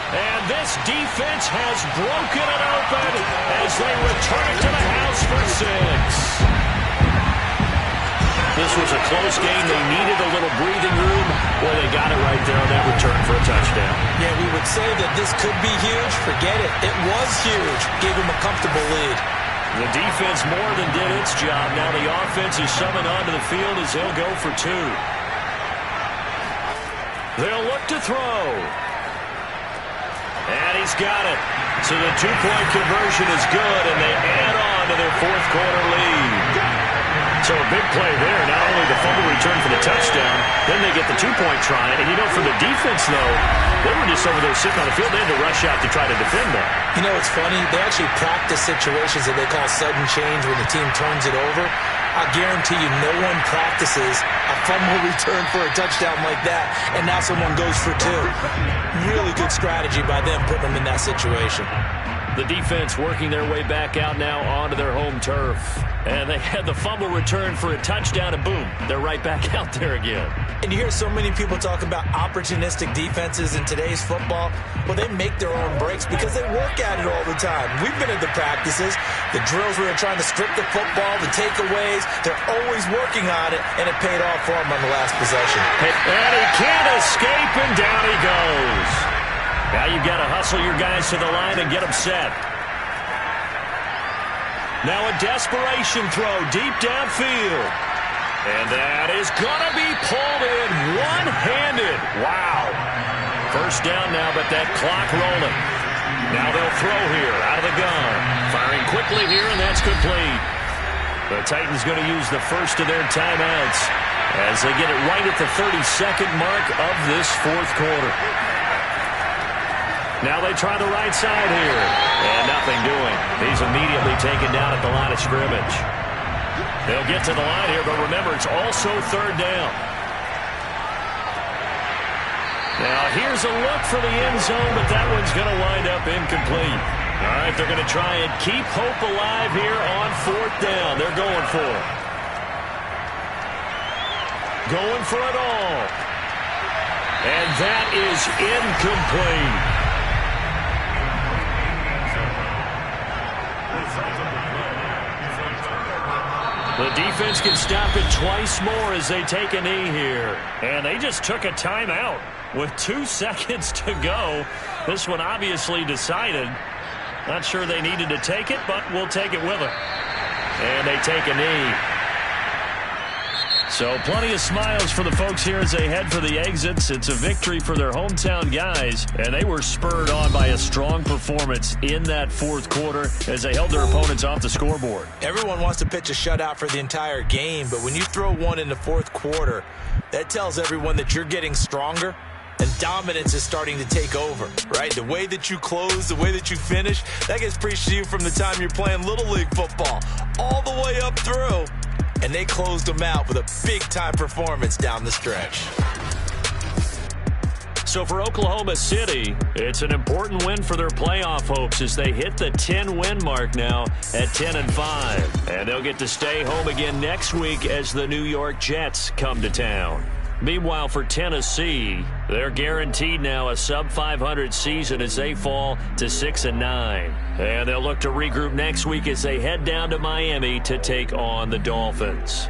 And this defense has broken it open as they return to the house for 6. This was a close game. They needed a little breathing room. Well, they got it right there on that return for a touchdown. Yeah, we would say that this could be huge. Forget it. It was huge. Gave him a comfortable lead. The defense more than did its job. Now the offense is summoned onto the field as they'll go for 2. They'll look to throw. And he's got it. So the 2-point conversion is good, and they add on to their fourth quarter lead. So a big play there. Not only the fumble return for the touchdown, then they get the 2-point try. And, you know, for the defense, though, they were just over there sitting on the field. They had to rush out to try to defend that. You know, it's funny. They actually practice situations that they call sudden change when the team turns it over. I guarantee you no one practices a fumble return for a touchdown like that, and now someone goes for 2. Really good strategy by them putting them in that situation. The defense working their way back out now onto their home turf. And they had the fumble return for a touchdown, and boom, they're right back out there again. And you hear so many people talk about opportunistic defenses in today's football. Well, they make their own breaks because they work at it all the time. We've been at the practices, the drills where they're trying to strip the football, the takeaways. They're always working on it, and it paid off for them on the last possession. And he can't escape, and down he goes. Now you've got to hustle your guys to the line and get them set. Now a desperation throw deep downfield. And that is going to be pulled in one-handed. Wow. First down now, but that clock rolling. Now they'll throw here out of the gun. Firing quickly here, and that's complete. The Titans going to use the first of their timeouts as they get it right at the 32nd mark of this fourth quarter. Now they try the right side here. And nothing doing. He's immediately taken down at the line of scrimmage. They'll get to the line here, but remember, it's also third down. Now here's a look for the end zone, but that one's going to wind up incomplete. All right, they're going to try and keep hope alive here on fourth down. They're going for it. Going for it all. And that is incomplete. The defense can stop it twice more as they take a knee here. And they just took a timeout with 2 seconds to go. This one obviously decided. Not sure they needed to take it, but we'll take it with them. And they take a knee. So plenty of smiles for the folks here as they head for the exits. It's a victory for their hometown guys, and they were spurred on by a strong performance in that fourth quarter as they held their opponents off the scoreboard. Everyone wants to pitch a shutout for the entire game, but when you throw one in the fourth quarter, that tells everyone that you're getting stronger and dominance is starting to take over, right? The way that you close, the way that you finish, that gets preached to you from the time you're playing Little League football all the way up through. And they closed them out with a big-time performance down the stretch. So for Oklahoma City, it's an important win for their playoff hopes as they hit the 10-win mark now at 10-5. And they'll get to stay home again next week as the New York Jets come to town. Meanwhile, for Tennessee, they're guaranteed now a sub-500 season as they fall to 6-9. And they'll look to regroup next week as they head down to Miami to take on the Dolphins.